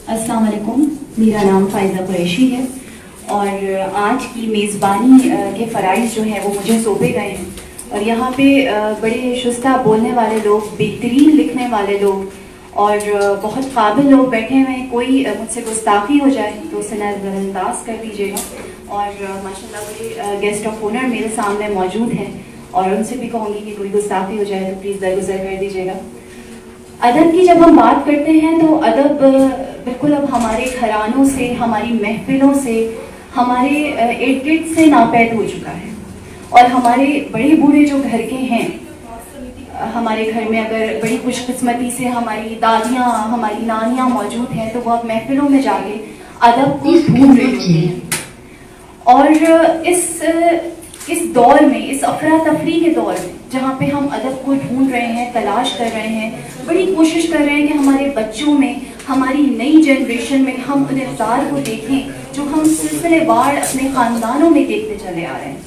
अस्सलाम वालेकुम, मेरा नाम फ़ाइज़ा कुरैशी है और आज की मेज़बानी के फ़राइज़ जो हैं वो मुझे सौंपे गए हैं। और यहाँ पे बड़े शुस्ता बोलने वाले लोग, बेहतरीन लिखने वाले लोग और बहुत काबिल लोग बैठे हुए हैं। कोई मुझसे गुस्ताखी हो जाए तो उसे नज़रअंदाज कर दीजिएगा। और माशाल्लाह बड़े गेस्ट ऑफ ऑनर मेरे सामने मौजूद हैं और उनसे भी कहूँगी कि कोई गुस्ताखी हो जाए तो प्लीज़ दरगुजर कर दीजिएगा। अदब की जब हम बात करते हैं तो अदब बिल्कुल अब हमारे घरानों से, हमारी महफिलों से, हमारे इर्द गिर्द से नापैद हो चुका है। और हमारे बड़े बूढ़े जो घर के हैं, हमारे घर में अगर बड़ी खुशकिस्मती से हमारी दादियाँ, हमारी नानियाँ मौजूद हैं तो वो अब महफिलों में जाके अदब को ढूंढ रही होती हैं। और इस दौर में, इस अफरा तफरी के दौर में जहाँ पे हम अदब को ढूंढ रहे हैं, तलाश कर रहे हैं, बड़ी कोशिश कर रहे हैं कि हमारे बच्चों में, हमारी नई जनरेशन में हम उन इक़्तिदार को देखें जो हम सिलसिलेवार अपने ख़ानदानों में देखते चले आ रहे हैं,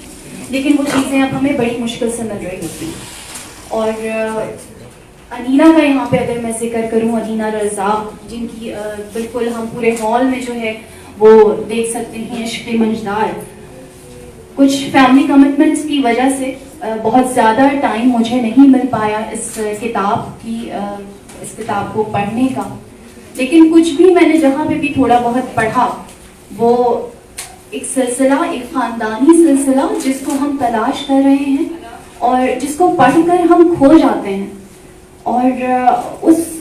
लेकिन वो चीज़ें अब हमें बड़ी मुश्किल से मिल रही होती हैं। और अनीना का यहाँ पे अगर मैं जिक्र करूँ, अनीना रज़ाक, जिनकी बिल्कुल हम पूरे हॉल में जो है वो देख सकते हैं, इश्क़ मंजदार। कुछ फैमिली कमिटमेंट्स की वजह से बहुत ज़्यादा टाइम मुझे नहीं मिल पाया इस किताब को पढ़ने का, लेकिन कुछ भी मैंने जहाँ पे भी थोड़ा बहुत पढ़ा वो एक सिलसिला, एक ख़ानदानी सिलसिला जिसको हम तलाश कर रहे हैं और जिसको पढ़कर हम खो जाते हैं। और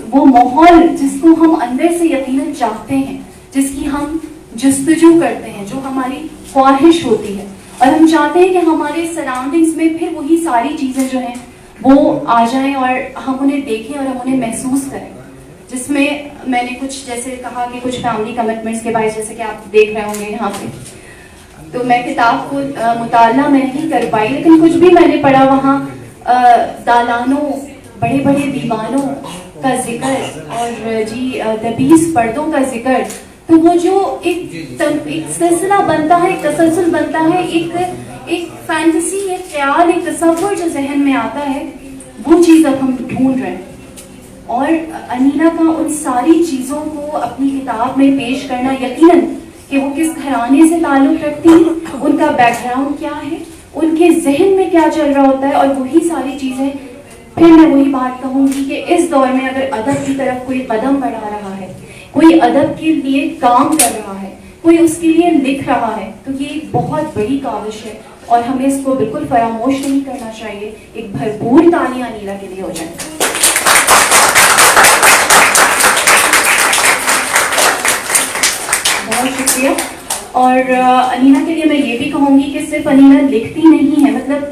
वो माहौल जिसको हम अंदर से यकीनन चाहते हैं, जिसकी हम जस्तजू करते हैं, जो हमारी ख्वाहिश होती है, और हम चाहते हैं कि हमारे सराउंडिंग्स में फिर वही सारी चीज़ें जो हैं वो आ जाएं और हम उन्हें देखें और हम उन्हें महसूस करें। जिसमें मैंने कुछ जैसे कहा कि कुछ फैमिली कमिटमेंट्स के बारे, जैसे कि आप देख रहे होंगे यहाँ पे, तो मैं किताब को मुताला मैं नहीं कर पाई, लेकिन कुछ भी मैंने पढ़ा वहाँ दालानों, बड़े बड़े दीवानों का जिक्र और दबीस पर्दों का जिक्र। तो वो जो एक सिलसिला बनता है, एक तसलसल बनता है, एक फैंटेसी, एक ख्याल, एक तस्वुर जो जहन में आता है, वो चीज़ अब हम ढूंढ रहे हैं। और अनीना का उन सारी चीज़ों को अपनी किताब में पेश करना, यकीनन कि वो किस घराने से ताल्लुक़ रखती हैं, उनका बैकग्राउंड क्या है, उनके जहन में क्या चल रहा होता है, और वही सारी चीज़ें फिर मैं वही बात कहूँगी कि इस दौर में अगर अदब की तरफ कोई कदम बढ़ा रहा है, कोई अदब के लिए काम कर रहा है, कोई उसके लिए लिख रहा है, तो ये एक बहुत बड़ी काविश है और हमें इसको बिल्कुल फरामोश नहीं करना चाहिए। एक भरपूर तालियां अनीला के लिए हो जाए। बहुत शुक्रिया। और अनीना के लिए मैं ये भी कहूँगी कि सिर्फ अनीना लिखती नहीं है, मतलब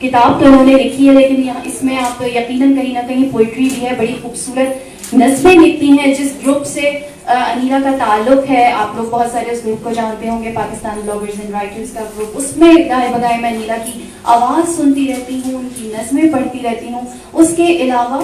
किताब तो उन्होंने लिखी है, लेकिन यहाँ इसमें आप यकीनन कहीं ना कहीं पोइट्री भी है, बड़ी खूबसूरत नज़में लिखती हैं। जिस ग्रुप से अनीला का ताल्लुक है, आप लोग बहुत सारे उस ग्रुप को जानते होंगे, पाकिस्तान ब्लॉगर्स एंड राइटर्स का ग्रुप, उसमें गाए बगाए मैं अनीला की आवाज़ सुनती रहती हूँ, उनकी नज़में पढ़ती रहती हूँ। उसके अलावा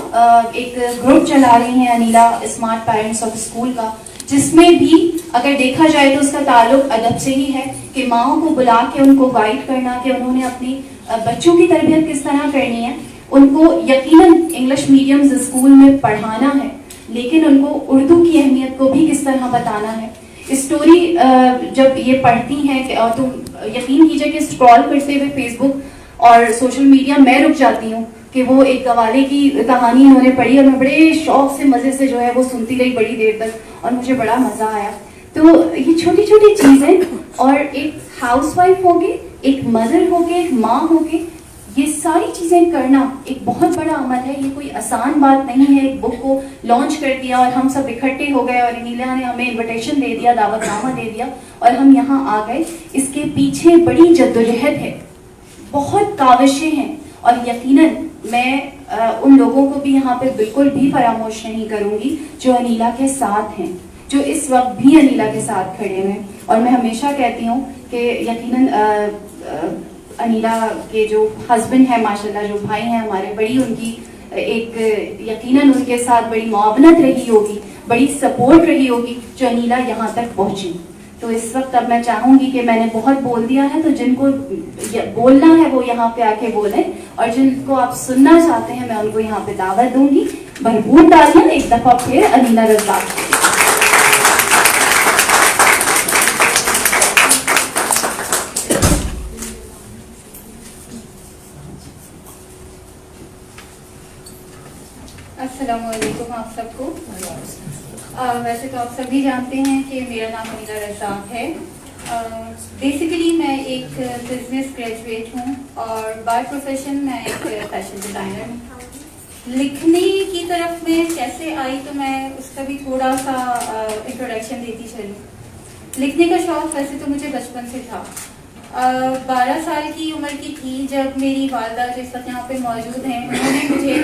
एक ग्रुप चला रही हैं Anila, smart parents of school का, जिसमें भी अगर देखा जाए तो उसका ताल्लुक अदब से ही है कि माओ को बुला के उनको गाइड करना कि उन्होंने अपनी बच्चों की तरबियत किस तरह करनी है। उनको यकीनन इंग्लिश मीडियम स्कूल में पढ़ाना है, लेकिन उनको उर्दू की अहमियत को भी किस तरह बताना है। स्टोरी जब ये पढ़ती हैं तो यकीन कीजिए कि स्क्रॉल करते हुए फेसबुक और सोशल मीडिया मैं रुक जाती हूँ कि वो एक गवाले की कहानी उन्होंने पढ़ी और मैं बड़े शौक से, मज़े से जो है वो सुनती रही बड़ी देर तक और मुझे बड़ा मज़ा आया। तो ये छोटी छोटी चीज़ें, और एक हाउसवाइफ होके, एक मदर होके, एक माँ होके, ये सारी चीज़ें करना एक बहुत बड़ा अमल है। ये कोई आसान बात नहीं है। एक बुक को लॉन्च कर दिया और हम सब इकट्ठे हो गए और अनीला ने हमें इनविटेशन दे दिया, दावतनामा दे दिया और हम यहाँ आ गए। इसके पीछे बड़ी जद्दोजहद है, बहुत काविशें हैं, और यकीनन मैं उन लोगों को भी यहाँ पे बिल्कुल भी फरामोश नहीं करूँगी जो अनीला के साथ हैं, जो इस वक्त भी अनीला के साथ खड़े हैं। और मैं हमेशा कहती हूँ कि यकीनन अनीला के जो हस्बैंड है, माशाल्लाह जो भाई हैं हमारे, बड़ी उनकी एक यकीनन उनके साथ बड़ी मुआवनत रही होगी, बड़ी सपोर्ट रही होगी जो अनीला यहाँ तक पहुँची। तो इस वक्त अब मैं चाहूँगी कि मैंने बहुत बोल दिया है, तो जिनको बोलना है वो यहाँ पे आके बोलें, और जिनको आप सुनना चाहते हैं मैं उनको यहाँ पे दावत दूंगी। भरपूर तालियां एक दफ़ा फिर अनीला रज़ाक। आप सबको। वैसे तो आप सभी जानते हैं कि मेरा नाम अनीला रज़ाक है। बेसिकली मैं एक बिजनेस ग्रेजुएट हूँ और बाय प्रोफेशन मैं एक फैशन डिज़ाइनर हूँ। लिखने की तरफ में कैसे आई तो मैं उसका भी थोड़ा सा इंट्रोडक्शन देती चलूँ। लिखने का शौक़ वैसे तो मुझे बचपन से था। 12 साल की उम्र की थी जब मेरी वालदा जिस वक्त यहाँ पे मौजूद हैं, उन्होंने मुझे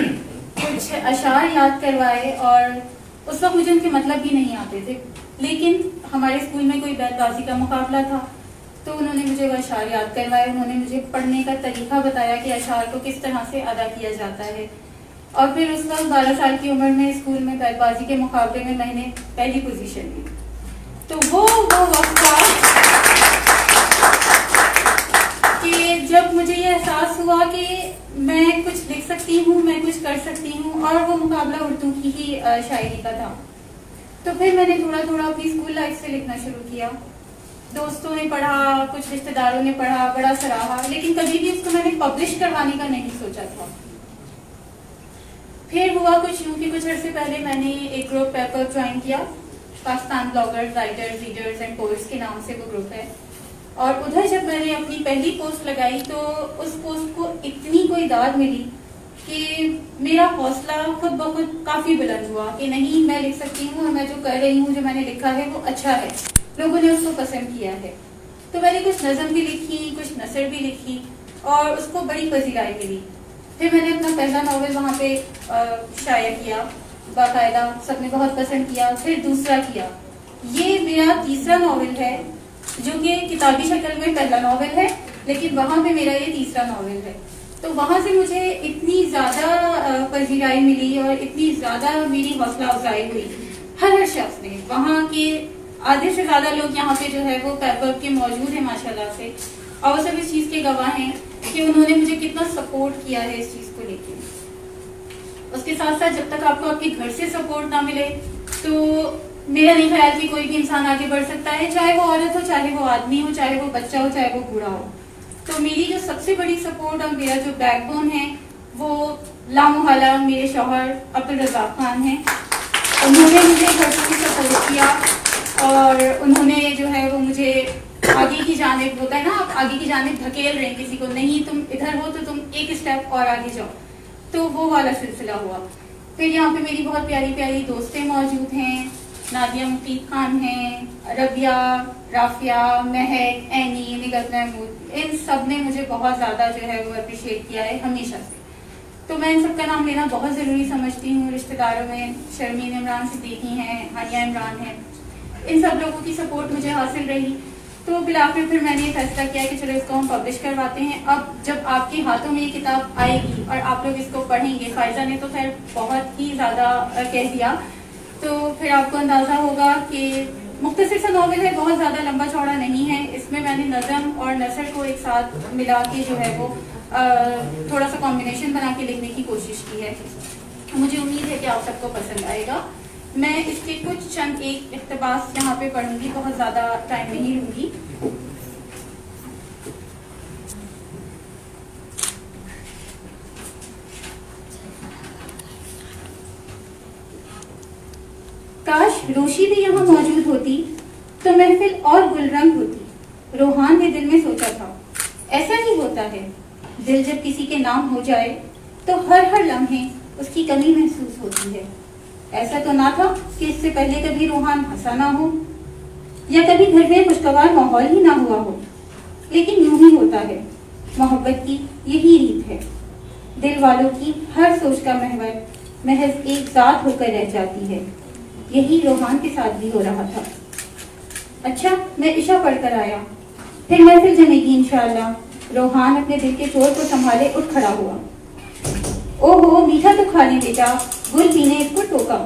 कुछ अशार याद करवाए और उस वक्त मुझे उनके मतलब भी नहीं आते थे, लेकिन हमारे स्कूल में कोई बैतबाजी का मुकाबला था तो उन्होंने मुझे वो अशार याद करवाए। उन्होंने मुझे पढ़ने का तरीका बताया कि अशार को किस तरह से अदा किया जाता है। और फिर उस वक्त 12 साल की उम्र में स्कूल में बैतबाजी के मुकाबले में मैंने पहली पोजीशन ली। तो वो वक्त था कि जब मुझे ये एहसास हुआ कि मैं कुछ लिख सकती हूँ, मैं कुछ कर सकती हूँ, और वो मुकाबला उर्दू की ही शायरी का था। तो फिर मैंने थोड़ा थोड़ा अपनी स्कूल लाइफ से लिखना शुरू किया। दोस्तों ने पढ़ा, कुछ रिश्तेदारों ने पढ़ा, बड़ा सराहा, लेकिन कभी भी उसको मैंने पब्लिश करवाने का नहीं सोचा था। फिर हुआ कुछ यूँ कि कुछ अर्से पहले मैंने एक ग्रुप पेपर ज्वाइन किया, Pakistan bloggers, writers, readers and poets के नाम से वो ग्रुप है। और उधर जब मैंने अपनी पहली पोस्ट लगाई तो उस पोस्ट को इतनी कोई दाद मिली कि मेरा हौसला खुद ब खुद काफ़ी बुलंद हुआ कि नहीं, मैं लिख सकती हूँ और मैं जो कर रही हूँ, जो मैंने लिखा है वो अच्छा है, लोगों ने उसको पसंद किया है। तो मैंने कुछ नज़म भी लिखी, कुछ नसर भी लिखी और उसको बड़ी पजीराई मिली। फिर मैंने अपना पहला नावल वहाँ पे शाया किया, बाकायदा सबने बहुत पसंद किया। फिर दूसरा किया, ये मेरा तीसरा नावल है जो कि किताबी शक्ल में पहला नावल है, लेकिन वहाँ पे मेरा ये तीसरा नावल है। तो वहाँ से मुझे इतनी ज़्यादा पजीराई मिली और इतनी ज़्यादा मेरी हौसला अफजाई हुई। हर शख्स ने, वहाँ के आधे से ज़्यादा लोग यहाँ पे जो है वो पैपअप के मौजूद हैं माशाल्लाह से, और वो सब इस चीज़ के गवाह हैं कि उन्होंने मुझे कितना सपोर्ट किया है इस चीज़ को लेके। उसके साथ साथ जब तक आपको आपके घर से सपोर्ट ना मिले तो मेरा नहीं ख्याल कि कोई भी इंसान आगे बढ़ सकता है, चाहे वो औरत हो, चाहे वो आदमी हो, चाहे वो बच्चा हो, चाहे वो बूढ़ा हो। तो मेरी जो सबसे बड़ी सपोर्ट और मेरा जो बैकबोन है वो लामुहाला मेरे शौहर अब्दुल रज़ाक खान हैं। उन्होंने मुझे घर से भी सपोर्ट किया और उन्होंने जो है वो मुझे आगे की जानिब, होता है ना, आप आगे की जानिब धकेल रहे हैं किसी को, नहीं तुम इधर हो तो तुम एक स्टेप और आगे जाओ, तो वो वाला सिलसिला हुआ। फिर यहाँ पे मेरी बहुत प्यारी प्यारी दोस्तें मौजूद हैं, नादिया मुफीद खान हैं, रबिया, राफिया, महक, एनी, निगत महमूद, इन सब ने मुझे बहुत ज़्यादा जो है वो अप्रिशिएट किया है हमेशा से। तो मैं इन सब का नाम लेना बहुत ज़रूरी समझती हूँ। रिश्तेदारों में शर्मीन इमरान सिद्दीकी हैं, हानिया इमरान हैं, इन सब लोगों की सपोर्ट मुझे हासिल रही। तो बिलाखिर फिर मैंने ये फैसला किया कि चलो इसको हम पब्लिश करवाते हैं। अब जब आपके हाथों में ये किताब आएगी और आप लोग इसको पढ़ेंगे, फायजा ने तो खैर बहुत ही ज़्यादा कह दिया, तो फिर आपको अंदाज़ा होगा कि मुख्तसर सा नॉवल है, बहुत ज़्यादा लंबा चौड़ा नहीं है। इसमें मैंने नज़म और नसर को एक साथ मिला के जो है वो थोड़ा सा कॉम्बिनेशन बना के लिखने की कोशिश की है। मुझे उम्मीद है कि आप सबको पसंद आएगा। मैं इसके कुछ चंद एक इक़्तिबास यहाँ पे पढ़ूंगी, बहुत ज़्यादा टाइम नहीं लूँगी। काश रोशी भी यहाँ मौजूद होती तो महफिल और गुलरंग होती, रोहान ने दिल में सोचा था। ऐसा ही होता है, दिल जब किसी के नाम हो जाए तो हर लम्हे उसकी कमी महसूस होती है। ऐसा तो ना था कि इससे पहले कभी रोहान हंसा ना हो या कभी घर में खुशगवार माहौल ही ना हुआ हो, लेकिन यूं ही होता है। मोहब्बत की यही रीत है, दिल वालों की हर सोच का महवर महज एक जात होकर रह जाती है। यही रोहान के साथ भी हो रहा था। अच्छा, मैं इशा पढ़कर आया, फिर महफिल जमेगी इंशाअल्लाह। रोहान अपने दिल के चोर को संभाले उठ खड़ा हुआ। ओहो, मीठा तो खा ले बेटा, गुलबी ने इसको टोका।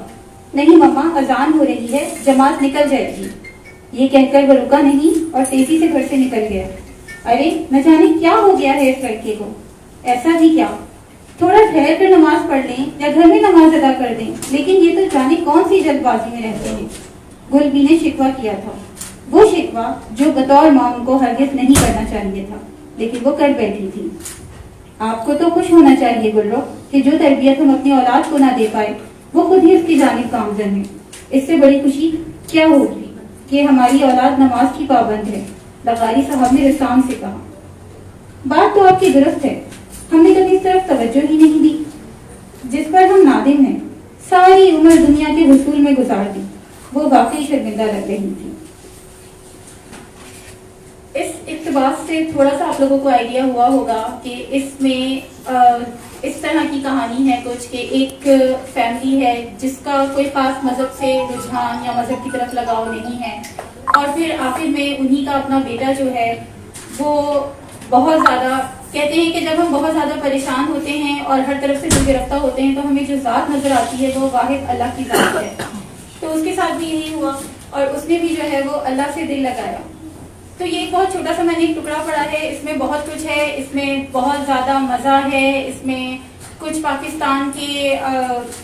नहीं मम्मा, अजान हो रही है, जमात निकल जाएगी। ये कहकर वो रुका नहीं और तेजी से घर से निकल गया। अरे न जाने क्या हो गया है इस लड़के को, ऐसा भी क्या, थोड़ा ठहर कर नमाज पढ़ लें या घर में नमाज अदा कर दें, लेकिन ये तो जाने कौन सी जल्दबाजी में रहते हैं। गुलबी ने शिकवा किया था, वो शिकवा जो बतौर मां उनको हरगिज नहीं करना चाहिए था, लेकिन वो कर बैठी थी। आपको तो खुश होना चाहिए गुलरो कि जो तरबियत हम अपनी औलाद को ना दे पाए वो खुद ही उसकी जानिब गामजन है। इससे बड़ी खुशी क्या होगी कि हमारी औलाद नमाज की पाबंद है, लगारी साहब ने रिसान से कहा। बात तो आपकी दुरुस्त है, हमने कभी इस तरफ तवज्जो ही नहीं दी। जिस पर हम नादिम हैं, सारी उम्र दुनिया के हुसूल में गुजार दी, वो वाकई शर्मिंदा लग रही थी। इस इक़्तिबास से थोड़ा सा आप लोगों को आइडिया हुआ होगा कि इसमें इस तरह की कहानी है कुछ कि एक फैमिली है जिसका कोई खास मजहब से रुझान या मजहब की तरफ लगाव नहीं है, और फिर आखिर में उन्हीं का अपना बेटा जो है वो बहुत ज़्यादा, कहते हैं कि जब हम बहुत ज़्यादा परेशान होते हैं और हर तरफ से दिल गिरफ्तार होते हैं तो हमें जो ज़ात नज़र आती है वो वाहिद अल्लाह की ज़ात है। तो उसके साथ भी यही हुआ और उसने भी जो है वो अल्लाह से दिल लगाया। तो ये एक बहुत छोटा सा मैंने एक टुकड़ा पढ़ा है, इसमें बहुत कुछ है, इसमें बहुत ज़्यादा मज़ा है, इसमें कुछ पाकिस्तान के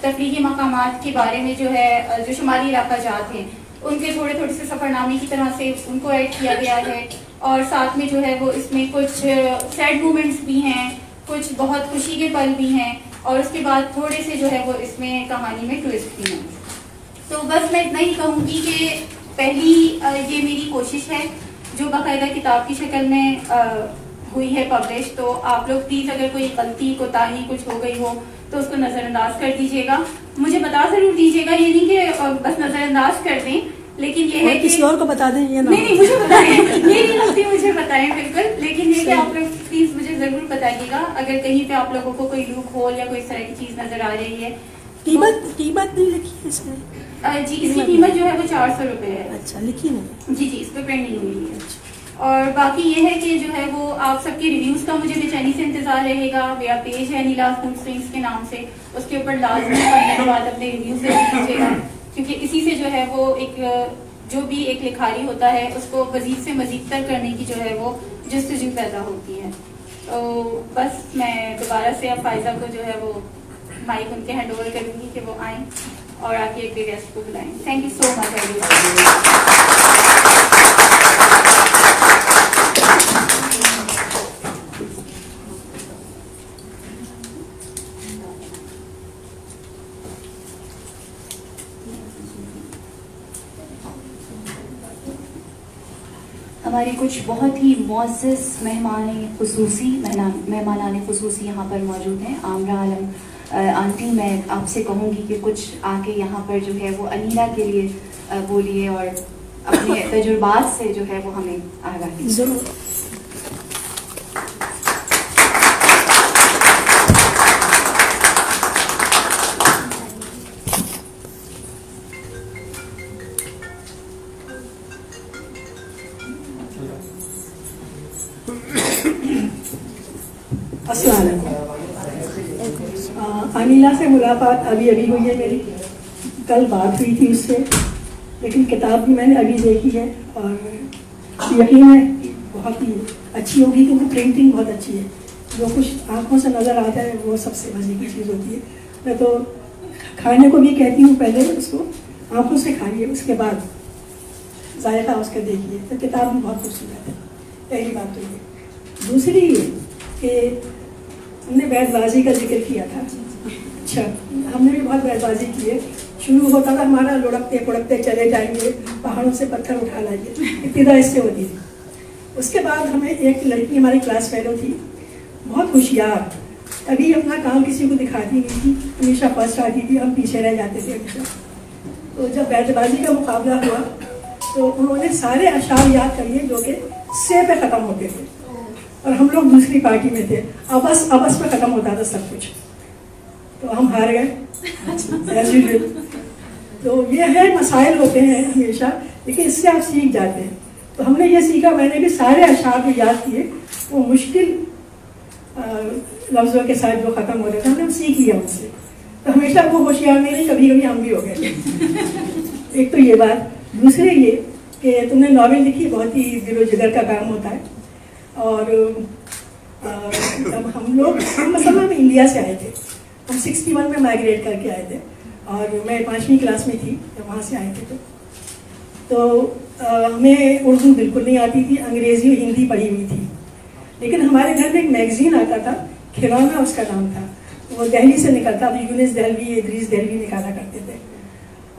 तफरीही मकामात के बारे में जो है जो शुमाली इलाका जात हैं उनके थोड़े थोड़े से सफ़रनामे की तरह से उनको ऐड किया गया है, और साथ में जो है वो इसमें कुछ सैड मोमेंट्स भी हैं, कुछ बहुत खुशी के पल भी हैं, और उसके बाद थोड़े से जो है वो इसमें कहानी में ट्विस्ट भी हैं। तो बस मैं इतना ही कहूँगी कि पहली ये मेरी कोशिश है जो बाकायदा किताब की शक्ल में हुई है पब्लिश, तो आप लोग प्लीज़ अगर कोई गलती कोताही कुछ हो गई हो तो उसको नज़रअंदाज कर दीजिएगा। मुझे बता ज़रूर दीजिएगा, ये नहीं कि बस नज़रअंदाज कर दें, लेकिन ये है किसी और को बता दें, ये ना नहीं मुझे बताएं, ये नहीं गलती मुझे बताएं बिल्कुल, लेकिन ये कि आप लोग प्लीज़ मुझे ज़रूर बताइएगा अगर कहीं पे आप लोगों को कोई लूप होल या कोई इस तरह की चीज़ नज़र आ रही है। कीमत नहीं लिखी है इसमें? जी इसकी कीमत जो है वो 400 रुपये है। अच्छा, लिखी नहीं? जी इस पर प्रिंट नहीं हुई है। और बाकी ये है कि जो है वो आप सबके रिव्यूज़ का मुझे बेचैनी से इंतजार रहेगा। मेरा पेज है नीलाज फूड स्ट्रिंग्स के नाम से, उसके ऊपर लाजमी पढ़ने के बाद अपने रिव्यूज़ दीजिएगा, क्योंकि इसी से जो है वो एक जो भी एक लिखारी होता है उसको मज़ीद से मज़ीद तर करने की जो है वो जस्तजू पैदा होती है। तो बस मैं दोबारा से अब फायजा को जो है वो माइक उनके हैंड ओवर करूँगी कि वो आएँ और आके एक गेस्ट को बुलाएं। Thank you so much. हमारे कुछ बहुत ही मुअज़्ज़ज़ मेहमानान ख़ुसूसी यहाँ पर मौजूद हैं। आमरा आलम आंटी, मैं आपसे कहूँगी कि कुछ आके यहाँ पर जो है वो अनीला के लिए बोलिए और अपने तजुर्बात से जो है वो हमें आगाही ज़रूर। अनीला से मुलाकात अभी अभी हुई है मेरी, कल बात हुई थी उससे, लेकिन किताब भी मैंने अभी देखी है और यकीन है बहुत ही अच्छी होगी, क्योंकि प्रिंटिंग बहुत अच्छी है। जो कुछ आंखों से नज़र आता है वो सबसे मज़े की चीज़ होती है। मैं तो खाने को भी कहती हूँ पहले उसको आंखों से खाइए, उसके बाद जायका उसका देखिए। तो किताब भी बहुत खूबसूरत है, पहली बात तो ये। दूसरी ये कि हमने बैतबाजी का जिक्र किया था। अच्छा, हमने भी बहुत बैतबाजी की है। शुरू होता था हमारा लुढ़कते पुढ़कते चले जाएंगे, पहाड़ों से पत्थर उठा लाएंगे, इब्तिदा इससे होती थी। उसके बाद हमें एक लड़की हमारी क्लास फेलो थी, बहुत होशियार, कभी अपना काम किसी को दिखाती नहीं थी, हमेशा फर्स्ट आती थी, हम पीछे रह जाते थे हमेशा। तो जब बैतबाजी का मुकाबला हुआ तो उन्होंने सारे अशार याद करिए जो कि से पे ख़त्म होते थे, और हम लोग दूसरी पार्टी में थे, अबस पे ख़त्म होता था सब कुछ, तो हम हार गए। तो ये है, मसाइल होते हैं हमेशा, लेकिन इससे आप सीख जाते हैं। तो हमने ये सीखा, मैंने भी सारे अशार जो याद किए वो मुश्किल लफ्ज़ों के साथ जो ख़त्म हो रहे थे हमने सीख लिया उनसे। तो हमेशा वो होशियार नहीं, कभी कभी हम भी हो गए। एक तो ये बात। दूसरे ये कि तुमने नॉवेल लिखी, बहुत ही दिलो जिगर का काम होता है। और तब हम मसलन में इंडिया से आए थे, हम 61 में माइग्रेट करके आए थे, और मैं 5वीं क्लास में थी जब वहाँ से आए थे। तो हमें उर्दू बिल्कुल नहीं आती थी, अंग्रेज़ी और हिंदी पढ़ी हुई थी, लेकिन हमारे घर में एक मैगज़ीन आता था, खिलौना उसका नाम था। वो दिल्ली से निकलता था, यूनिस दहलवी, इदरीस दहलवी निकाला करते थे।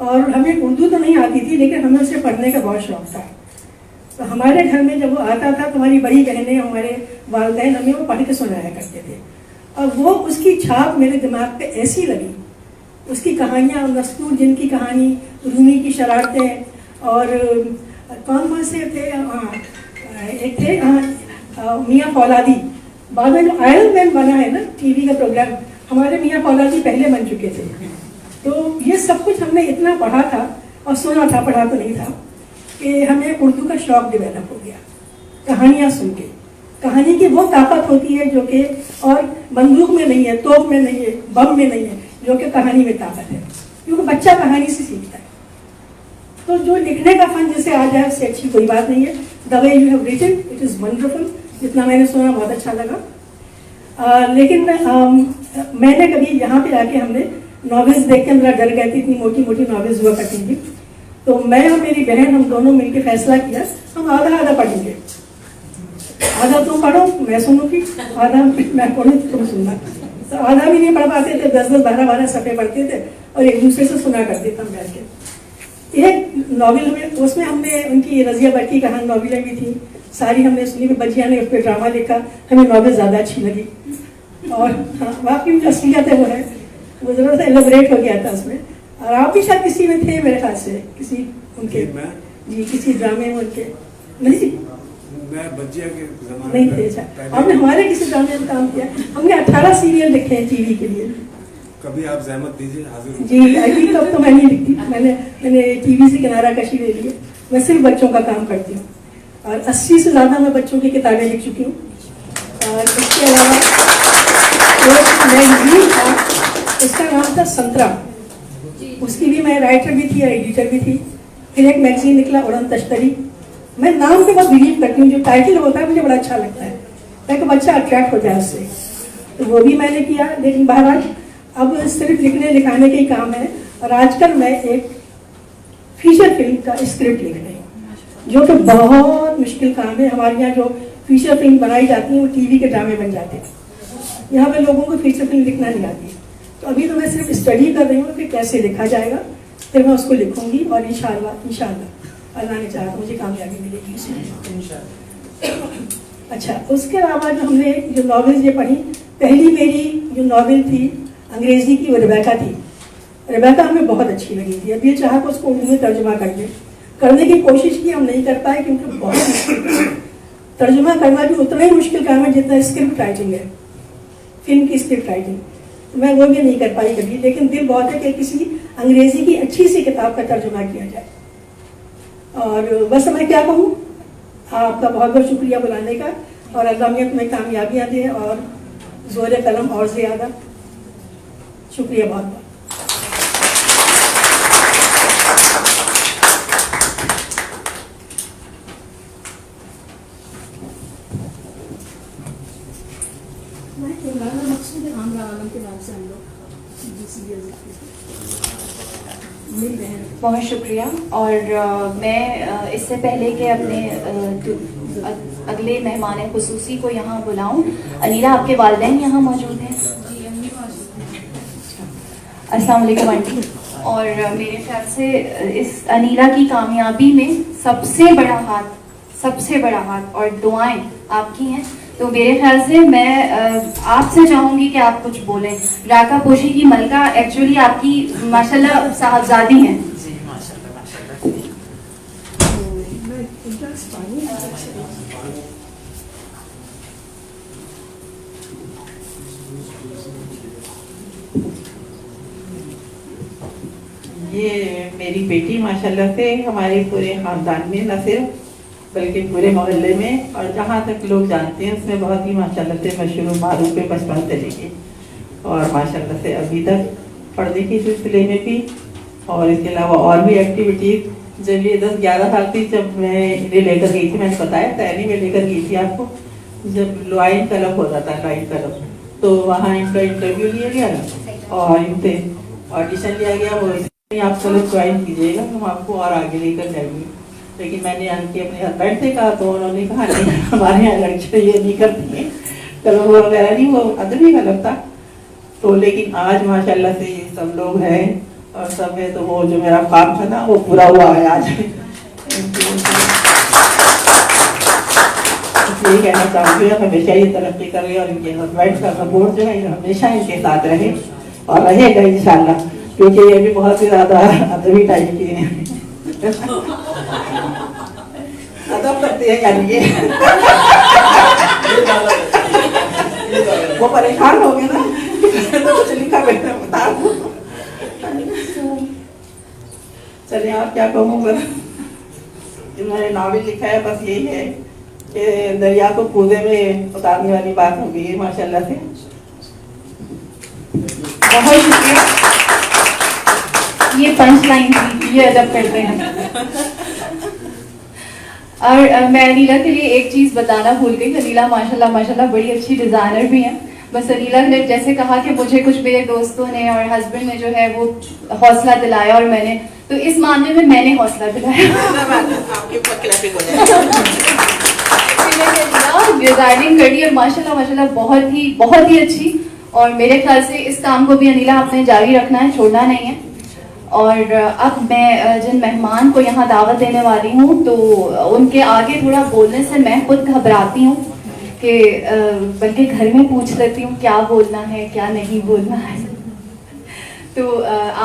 और हमें उर्दू तो नहीं आती थी, लेकिन हमें उसे पढ़ने का बहुत शौक था। तो हमारे घर में जब वो आता था तो हमारी बड़ी बहनें, हमारे वालिदैन हमें वो पढ़ के सुनाया करते थे। और वो उसकी छाप मेरे दिमाग पे ऐसी लगी, उसकी कहानियाँ, नसरुद्दीन की कहानी, रूमी की शरारतें, और कौन से थे, एक थे मियाँ फौलादी। बाद में जो आयरन मैन बना है ना टीवी का प्रोग्राम, हमारे मियाँ फौलादी पहले बन चुके थे। तो ये सब कुछ हमने इतना पढ़ा था और सुना था, पढ़ा तो नहीं था, कि हमें उर्दू का शौक डेवलप हो गया कहानियाँ सुन के। कहानी की वो ताकत होती है जो कि और बंदूक में नहीं है, तोप में नहीं है, बम में नहीं है, जो कि कहानी में ताकत है, क्योंकि बच्चा कहानी से सीखता है। तो जो लिखने का फन जिसे आ जाए उससे अच्छी कोई बात नहीं है। The way you have written it is wonderful, जितना मैंने सुना बहुत अच्छा लगा। लेकिन मैंने कभी यहाँ पे आके हमने नॉवेल्स देख के मेरा डर गए थे, इतनी मोटी मोटी नॉवेल्स हुआ करती थी। तो मैं और मेरी बहन, हम दोनों मिलकर फैसला किया हम आधा आधा पढ़ेंगे, आधा तुम पढ़ो मैं सुनूंगी, आधा मैं पढ़ूँ तुम सुनना। तो आधा भी नहीं पढ़ पाते थे, 10-10, 12-12 सफ़े पढ़ते थे और एक दूसरे से सुना करते थे हम बैठ के। एक नॉवेल में, उसमें हमने उनकी रजिया भट्ट की कहानी नॉवेलें भी थी, सारी हमने सुनी। बजिया ने उस पर ड्रामा लिखा, हमें नॉवेल ज़्यादा अच्छी लगी। और हाँ, वाकई जो असलियत है वो है, वो ज़रूर से एलोबरेट हो गया था उसमें। और आप भी शायद किसी में थे मेरे ख्याल से, किसी उनके जी किसी ड्रामे में उनके नहीं, मैं बजिया के ज़माने नहीं थे। अच्छा, आपने हमारे किसी ड्रामे में काम किया। हमने 18 सीरियल लिखे हैं टीवी के लिए। कभी आप जहमत दीजिए, हाजिर जी अभी तक तो मैं नहीं लिखती, मैंने टीवी से किनारा कशी ले ली है। मैं सिर्फ बच्चों का काम करती हूँ और 80 से ज़्यादा मैं बच्चों की किताबें लिख चुकी हूँ। और इसके अलावा एक मैगजीन था, उसका नाम था संतरा, उसकी भी मैं राइटर भी थी और एडिटर भी थी। फिर एक मैगजीन निकला उड़न तश्तरी। मैं नाम पे बहुत बिलीव करती हूँ, जो टाइटल होता है मुझे बड़ा अच्छा लगता है ताकि बच्चा अट्रैक्ट हो जाए उससे, तो वो भी मैंने किया। लेकिन बहरहाल अब सिर्फ लिखने लिखाने के ही काम है। और आजकल मैं एक फीचर फिल्म का स्क्रिप्ट लिख रही हूँ, जो कि बहुत मुश्किल काम है। हमारे यहाँ जो फीचर फिल्म बनाई जाती है वो टीवी के ड्रामे बन जाते हैं, यहाँ पे लोगों को फीचर फिल्म लिखना नहीं आती। तो अभी तो मैं सिर्फ स्टडी कर रही हूँ कि कैसे लिखा जाएगा, फिर मैं उसको लिखूंगी और इंशाल्लाह अल्लाह ने चाहा तो मुझे कामयाबी मिलेगी इसमें। अच्छा, उसके अलावा जो हमने जो नॉवेल्स ये पढ़ी, पहली मेरी जो नॉवेल थी अंग्रेजी की वो रेबेका थी। रेबेका हमें बहुत अच्छी लगी थी। अब ये चाहा तो उसको उर्दू में तर्जुमा करने की कोशिश की, हम नहीं कर पाए क्योंकि बहुत मुश्किल तर्जुमा करना भी उतना ही मुश्किल काम है जितना स्क्रिप्ट राइटिंग है, फिल्म की स्क्रिप्ट राइटिंग। मैं वो भी नहीं कर पाई कभी, लेकिन दिल बहुत है कि किसी अंग्रेजी की अच्छी सी किताब का तर्जुमा किया जाए। और बस मैं क्या कहूँ, आपका बहुत बहुत शुक्रिया बुलाने का, और अल्लाह मियां तुम्हें कामयाबियाँ दे और जोर कलम और ज़्यादा। शुक्रिया बहुत बहुत। बहुत शुक्रिया। और मैं इससे पहले कि अपने अगले मेहमान खुसूसी को यहाँ बुलाऊं, अनीला आपके वालिदैन यहाँ मौजूद हैं? अस्सलाम वालेकुम आंटी। और मेरे ख्याल से इस अनीला की कामयाबी में सबसे बड़ा हाथ और दुआएं आपकी हैं। तो मेरे ख्याल से मैं आपसे चाहूंगी कि आप कुछ बोलें। राका पोशी की मलका एक्चुअली आपकी माशाल्लाह साहबजादी हैं। ये मेरी बेटी माशाल्लाह से हमारे पूरे खानदान में, न सिर्फ बल्कि पूरे मोहल्ले में और जहाँ तक लोग जानते हैं उसमें बहुत ही माशाल्लाह से मशहूर मारूफ है बचपन से लेके, और माशाल्लाह से अभी तक पढ़ने के सिलसिले में भी और इसके अलावा और भी एक्टिविटीज़। जब ये 10-11 साल थी जब मैं इन्हें लेकर गई थी, मैंने बताया तैयारी में लेकर गई थी आपको, जब लाइन क्लब होता था, लाइन क्लब, तो वहाँ इनका इंटरव्यू लिया गया और इनसे ऑडिशन लिया गया। वो आप क्लब ज्वाइन कीजिएगा, हम आपको और आगे लेकर जाएंगे। लेकिन मैंने आंटी अपने हस्बैंड से कहा तो उन्होंने कहा नहीं, हमारे यहाँ लड़कियाँ ये नहीं करती हैं, क्लब वगैरह नहीं, वो अदबी क्लब था। तो लेकिन आज माशाल्लाह से ये सब लोग हैं और सब है, तो वो जो मेरा काम था ना वो पूरा हुआ है आज। यही कहना चाहूँगी, हमेशा ये तरक्की करें और इनके हस्बैंड का सपोर्ट जो है ये हमेशा इनके साथ रहे और रहेगा इंशाल्लाह, क्योंकि ये भी बहुत ही ज्यादा अदबी टाइप की है। अदब करते हैं यानी ये वो परेशान हो गए ना तो कुछ लिखा बैठा बता। चलिए आप क्या कहूँ, बस इन्होंने नावल लिखा है, बस यही है कि दरिया को कूदे में उतारने वाली बात हो गई है माशाल्लाह से। बहुत शुक्रिया। ये पंच लाइन थी, ये अदब करते हैं। और मैं अनीला के लिए एक चीज बताना भूल गई। अनीला माशाल्लाह माशाल्लाह बड़ी अच्छी डिजाइनर भी हैं। बस अनीला ने जैसे कहा कि मुझे कुछ मेरे दोस्तों ने और हस्बैंड ने जो है वो हौसला दिलाया, और मैंने तो इस मामले में मैंने हौसला दिलाया। डिजाइनिंग करी और माशाल्लाह माशाल्लाह बहुत ही अच्छी। और मेरे ख्याल से इस काम को भी अनीला आपने जारी रखना है, छोड़ना नहीं है। और अब मैं जिन मेहमान को यहाँ दावत देने वाली हूँ, तो उनके आगे थोड़ा बोलने से मैं खुद घबराती हूँ कि बल्कि घर में पूछ लेती हूँ क्या बोलना है क्या नहीं बोलना है। तो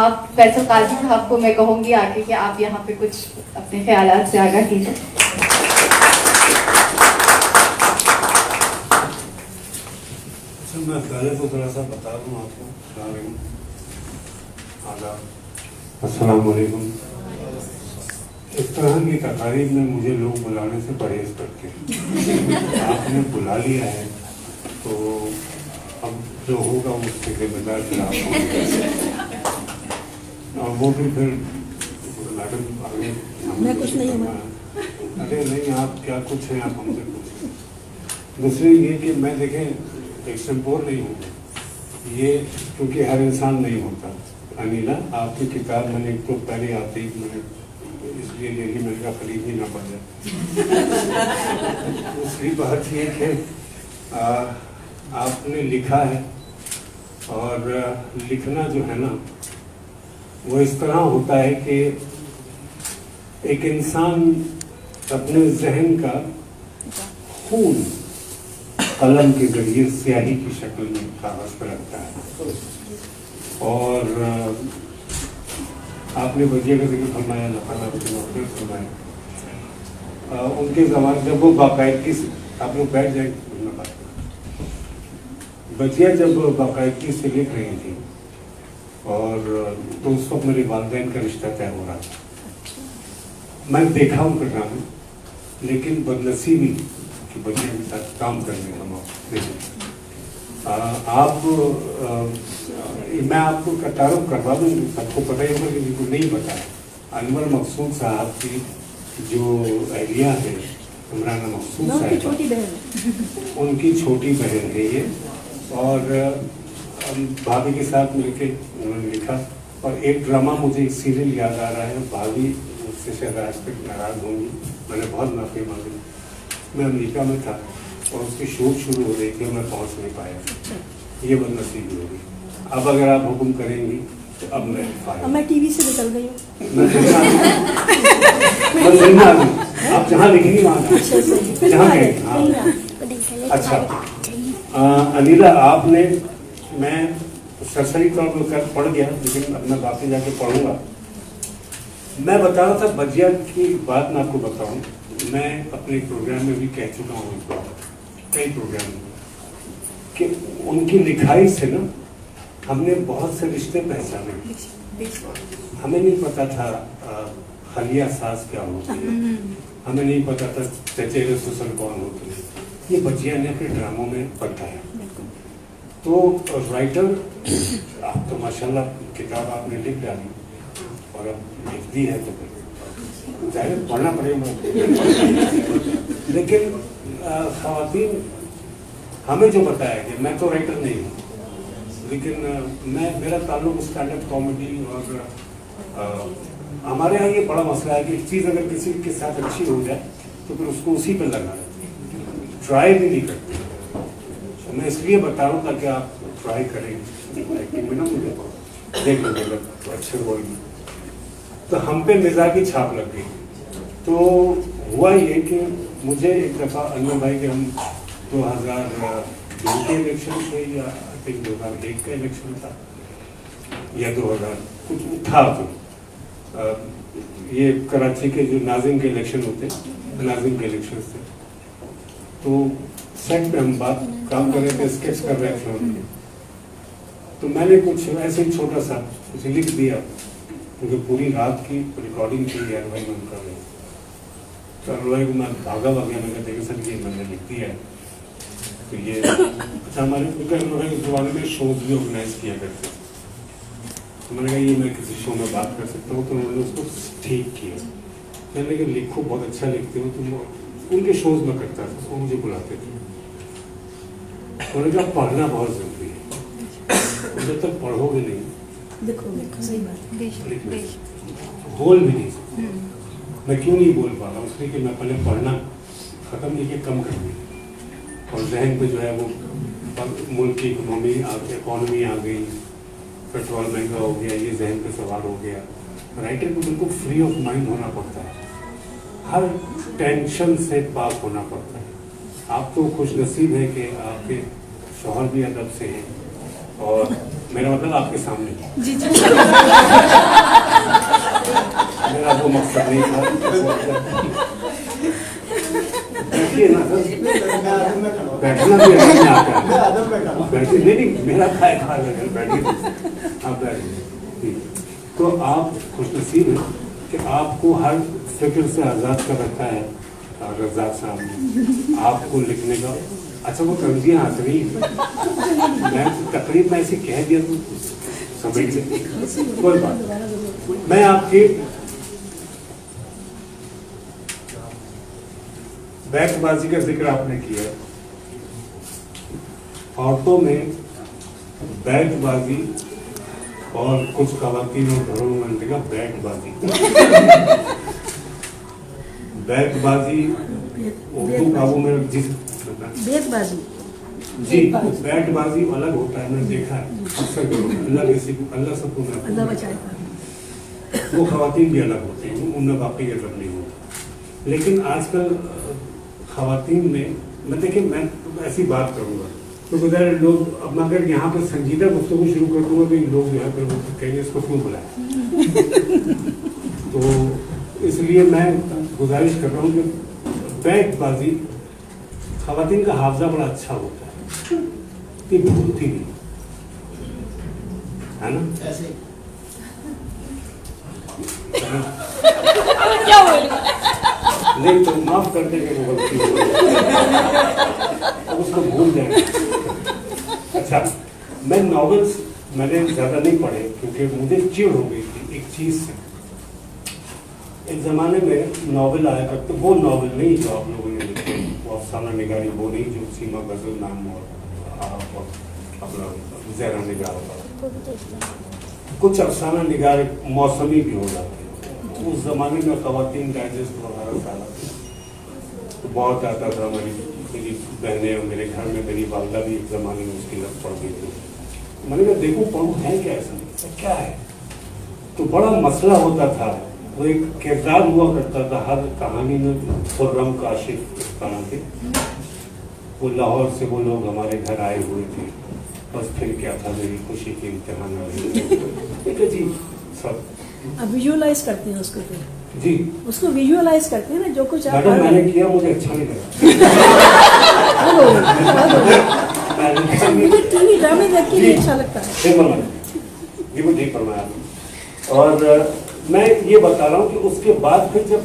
आप फैसल काजी साहब को मैं कहूँगी आगे कि आप यहाँ पे कुछ अपने ख्यालात से आगाह कीजिए। मैं पहले तो थोड़ा सा बता दूं आपको। अस्सलाम वालेकुम। इस तरह की तकारीब में मुझे लोग बुलाने से परहेज करते हैं। आपने बुला लिया है तो अब जो होगा उसके जिम्मेदार फिर आप होंगे, और वो भी फिर मैडम आगे मैं कुछ नहीं हूँ। अरे नहीं, आप क्या कुछ हैं, आप हमसे कुछ। दूसरी ये कि मैं देखें एक्सटेम्पोर नहीं हूँ ये, क्योंकि हर इंसान नहीं होता। अनीला आपकी किताब मैंने एक तो पहले आती मैंने इसलिए ले ली, मैंने कहा खरीद ही ना पड़ जाए। दूसरी बात ये कि आपने लिखा है, और लिखना जो है ना वो इस तरह होता है कि एक इंसान अपने जहन का खून कलम के जरिए स्याही की शक्ल में कागज पर रखता है। और आपने वजिया का जिक्र फरमाया, फरमाया उनके ज़माने जब वो बाकायदगी से, आप लोग बैठ जाएंगे, वजिया जब बाकायदगी से लिख रही थी, और तो उस वक्त मेरे वालिदैन का रिश्ता तय हो रहा था। मैं देखा उनका ड्रामा, लेकिन बदनसीबी कि बच्चे के साथ काम करने का मौका। मैं आपको तारुफ करवा दूँ, सबको पता ही होगा, किसी को नहीं पता है। अनवर मकसूद साहब की जो अहलिया है, इमरान मकसूद साहब, छोटी बहन, उनकी छोटी बहन है ये। और भाभी के साथ मिलके उन्होंने लिखा। और एक ड्रामा मुझे एक सीरियल याद आ रहा है, भाभी मुझसे शायद आज तक नाराज होंगी, मैंने बहुत माफ़ी मांगी। मैं अमेरिका में था और उसकी शूट शुरू हो रही थी और मैं पहुंच नहीं पाया। ये बदनसीबी होगी। अब अगर आप हुक्म करेंगी तो अब मैं टीवी से निकल गई हूँ। आप जहाँ लिखेंगी वहाँ जहाँ कहेंगे। हाँ अच्छा। अनीला आपने, मैं सरसरी तौर पर पढ़ गया, लेकिन अब मैं वापस जाके पढ़ूंगा। मैं बता रहा था बजिया की बात, मैं आपको बताऊं, मैं अपने प्रोग्राम में भी कह चुका हूँ इस बार, कई प्रोग्राम में, कि उनकी लिखाई से ना हमने बहुत से रिश्ते पहचाने। हमें नहीं पता था खलिया सास क्या होती है, हमें नहीं पता था चचेरे ससुर कौन होते हैं। ये बजिया ने अपने ड्रामों में बताया। तो राइटर, आप तो माशाल्लाह किताब आपने लिख डाली और अब लिख दी है, तो जाहिर पढ़ना पड़ेगा। लेकिन ख़वातीन हमें जो बताया कि मैं तो राइटर नहीं हूँ, लेकिन मेरा ताल्लुक स्टैंड अप कॉमेडी और हमारे यहाँ ये बड़ा मसला है कि एक चीज़ अगर किसी के साथ अच्छी हो जाए तो फिर उसको उसी पर लगा ट्राई भी नहीं करते। तो मैं इसलिए बता रहा हूँ ताकि आप ट्राई करें। एक्टिंग में ना मुझे देख लो मतलब अच्छे रोल में, तो हम पे मिर्जा की छाप लग गई। तो हुआ ये कि मुझे एक दफ़ा अनवर भाई के हम 2002 के इलेक्शन थे या आई थिंक 2001 का इलेक्शन था या 2000 कुछ था, तो ये कराची के जो नाजिम के इलेक्शन होते हैं, नाजिम के इलेक्शन थे, तो सेट पे हम बात काम कर रहे थे, स्केच कर रहे थे उनके, तो मैंने कुछ ऐसे ही छोटा सा कुछ लिख दिया क्योंकि पूरी रात की रिकॉर्डिंग थी यार भाई मैं कर रही, तो अरुण को मैं भागा मैंने देखा सर ये मैंने लिख दिया है, तो ये अच्छा हमारे उस जमाने में शोज भी ऑर्गेनाइज किया करते थे, तो मैंने कहा ये मैं किसी शो में बात कर सकता हूँ, तो उन्होंने उसको ठीक किया। मैंने कहा लिखो बहुत अच्छा लिखते हो तुम, उनके शोज में करता था, वो मुझे बुलाते थे, उन्होंने कहा पढ़ना बहुत जरूरी है, जब तक पढ़ोगे नहीं देखो सही बात, बोल भी नहीं सकते। मैं क्यों नहीं बोल पा रहा, उसलिए कि मैं पहले पढ़ना खत्म नहीं किया, कम कर दिया, और जहन पे जो है वो मुल्क की इकोनॉमी आ गई, पेट्रोल महंगा हो गया, ये जहन पे सवाल हो गया। राइटर को बिल्कुल फ्री ऑफ माइंड होना पड़ता है, हर टेंशन से पाक होना पड़ता है। आप तो खुश नसीब है कि आपके शौहर भी अदब से हैं, और मेरा मतलब आपके सामने जी जी मेरा वो मकसद नहीं था। बैठिए ना सर, बैठना भी नहीं आता है, बैठिए, नहीं मेरा खाए खा लगे, बैठिए आप बैठिए। तो आप खुशनसीब हैं कि आपको हर फिक्र से आज़ाद कर रखा है रज़ाक साहब ने, आपको लिखने का। अच्छा वो तंजियाँ हंस रही, मैं तकरीब में ऐसे कह दिया तो समझ ले, कोई बात। मैं आपकी बैकबाजी का जिक्र आपने किया, औरतों में बैकबाजी और कुछ खवातीन और घरों में लगा बैकबाजी। बैकबाजी उर्दू काबू में जिस बेतबाजी जी बैटबाजी अलग होता है, मैंने देखा है अक्सर, अल्लाह सबको अल्लाह बचाए। वो खवातीन भी अलग होती हैं, उनमें वाकई अलग नहीं होता। लेकिन आजकल खवातीन में मैं देखिए, मैं ऐसी बात करूँगा तो गुज़ारे लोग, अब मैं अगर यहाँ पर संजीदा गुफ्तगू शुरू कर दूँगा तो लोग जो है फिर वो कहेंगे इसको क्यों बुलाया। तो इसलिए मैं गुजारिश कर रहा हूँ कि बैटबाजी, खवातीन का हाफजा बड़ा अच्छा होता है, ये भूलती नहीं है ना, नहीं तो माफ कर देंगे वो गलती अब उसको भूल जाएंगे। अच्छा मैं नॉवेल्स मैंने ज्यादा नहीं पढ़े क्योंकि मुझे चिढ़ हो गई थी एक चीज से। एक जमाने में नॉवेल आया करते, वो नॉवेल नहीं जो आप लोगों ने लिखे, वो अफसाना निगारी वो नहीं जो सीमा गजल नाम और अपना जहरा निगार होता, कुछ अफसाना निगार मौसमी भी हो जाते हैं। उस जमाने में खवातीन डाइजेस्ट वगैरह सारा तो बहुत आता था। मेरी बहनें और मेरे घर में मेरी वालदा भी एक जमाने में उसकी लत पड़ गई थी। मैंने कहा देखो पढ़ो है क्या, ऐसा क्या है, तो बड़ा मसला होता था। वो एक किरदार हुआ करता था हर कहानी में, खुर्रम काशिफ इस तरह के, वो लाहौर से वो लोग हमारे घर आए हुए थे, बस फिर क्या था मेरी खुशी की इम्तिहान आ रही जी सब। अब विजुअलाइज करते हैं उसको, फिर जी उसको विजुअलाइज करते हैं ना, जो कुछ आप मैडम मैंने किया मुझे अच्छा नहीं लगा। मुझे टीवी ड्रामे देख के अच्छा लगता है। ये मुझे ठीक फरमाया। और मैं ये बता रहा हूँ कि उसके बाद फिर जब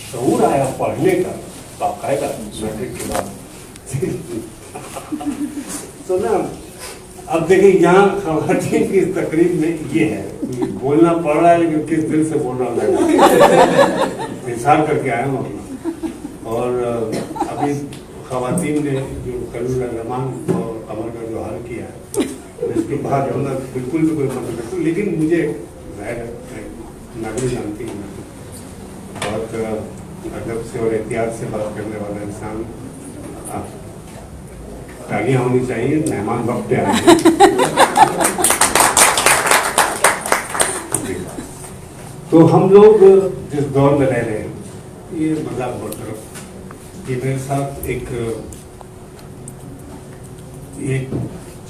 शऊर आया पढ़ने का बाकायदा मैट्रिक के बाद तो ना, अब देखिए यहाँ खवातीन की इस तकरीब में ये है, बोलना पड़ रहा है लेकिन किस दिल से बोल रहा है इंसान करके आया हूँ अपना। और अभी खवातीन ने जो करीम रहमान और अमर का जो हाल किया है, इसके बाद होना बिल्कुल भी कोई मतलब नहीं, लेकिन मुझे नगरी जानती हूँ, बहुत अदब से और एहतियात से बात करने वाला इंसान। तालियां होनी चाहिए, मेहमान वक्त पे आए। तो हम लोग जिस दौर में रह रहे हैं, ये मजाक बरतरफ, ये मेरे साथ एक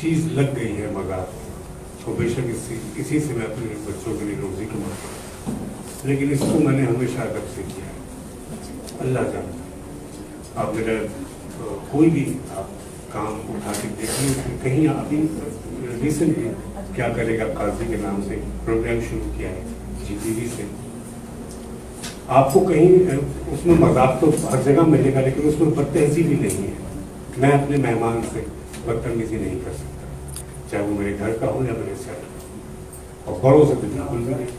चीज लग गई है मजाक, तो बेशक इसी से मैं अपने बच्चों के लिए रोजी कमाता हूँ, लेकिन इसको मैंने हमेशा अदब से किया है। अल्लाह जानता, आप मेरा कोई भी आप काम उठा के देखिए, कहीं अभी रिसेंटली क्या करेगा काजी के नाम से प्रोग्राम शुरू किया है GTV से, आपको कहीं उसमें मजाक तो हर जगह मिलेगा, लेकिन उसमें बदतहजीबी नहीं है। मैं अपने मेहमान से बदतमीजी नहीं कर सकता, चाहे वो मेरे घर का हो या मेरे शहर का, और बड़ों से तो बिल्कुल भी नहीं।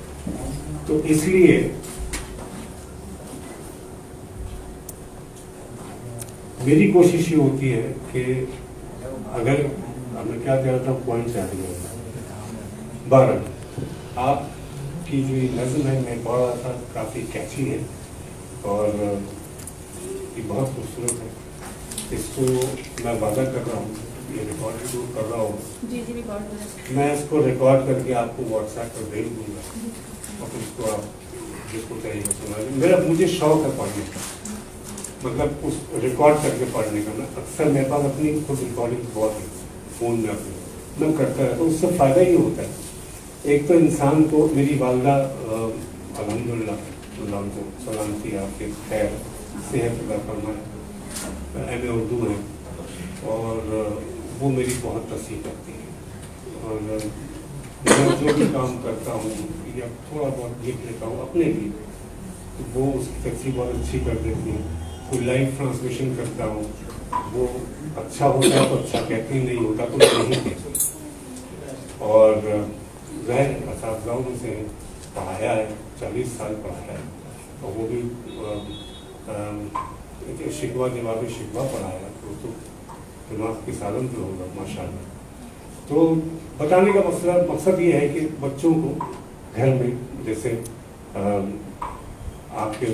तो इसलिए मेरी कोशिश ये होती है कि अगर मैं क्या कह रहा था, पॉइंट से आगे बहरहाल आपकी जो नज़्म है मैं पढ़ रहा था, काफ़ी कैची है और ये बहुत खूबसूरत है। इसको मैं वादा कर रहा हूँ, ये रिकॉर्ड कर रहा हूँ, जी रिकॉर्ड हो रहा है। मैं इसको रिकॉर्ड करके आपको WhatsApp पर भेज दूंगा और फिर इसको आप जिसको चाहिए सुना। मुझे शौक है पढ़ने का, मतलब उस रिकॉर्ड करके पढ़ने का। मैं अक्सर मेरे पास अपनी खुद रिकॉर्डिंग बहुत है फ़ोन में अपनी, मैं करता रहता हूँ। उससे फ़ायदा ही होता है, एक तो इंसान को, मेरी वालदा अल्हम्दुलिल्लाह उनको सलामती आपके खैर सेहत अदा फरमाए, MA उर्दू है और वो मेरी बहुत तस्वीर करती है। और मैं जो भी काम करता हूँ या थोड़ा बहुत लिख लेता हूँ अपने लिए, तो वो उसकी तस्वीर बहुत अच्छी कर देती है। कोई लाइव ट्रांसलेशन करता हूँ, वो अच्छा होता है तो अच्छा कहते ही, नहीं होता तो नहीं कहते। और ज़ाहिर असातिज़ाओं में से पढ़ाया है, 40 साल पढ़ाया है, और वो भी शिकवा जवाब शिकवा पढ़ाया, तो दिमाग की सालन भी होगा माशाल्लाह। तो बताने का मकसद ये है कि बच्चों को घर में, जैसे आपके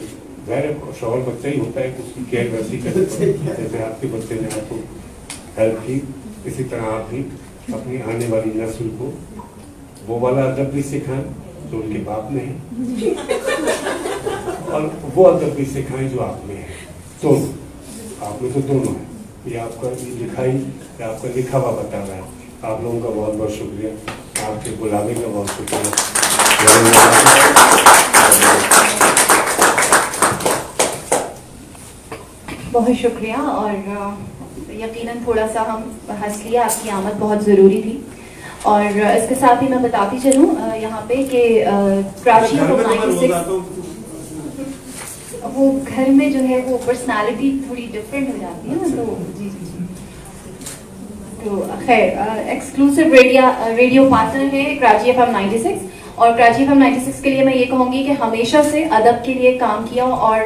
ज़ाहिर शौहर बच्चा ही होता है, उसकी केयर वैसी करते हैं जैसे आपके बच्चे ने आपको हेल्प की, इसी तरह आप भी अपनी आने वाली नस्ल को वो वाला अदब भी सिखाएं जो उनके बाप में है, और वो अदब भी सिखाएं जो आप में है। तो आप में तो दोनों है, ये आपका लिखाई या आपका लिखा हुआ बता रहा है। आप लोगों का बहुत बहुत शुक्रिया, आपके बुलावे का बहुत शुक्रिया। बहुत शुक्रिया। और यकीनन थोड़ा सा हम हंस लिया, आपकी आमद बहुत ज़रूरी थी। और इसके साथ ही मैं बताती चलूँ यहाँ पे कि कराची को 96 वो घर में जो है वो पर्सनालिटी थोड़ी डिफरेंट हो जाती है ना, तो जी जी जी। तो खैर एक्सक्लूसिव रेडियो पार्टनर है कराची FM 96, और कराची FM 96 के लिए मैं ये कहूँगी कि हमेशा से अदब के लिए काम किया, और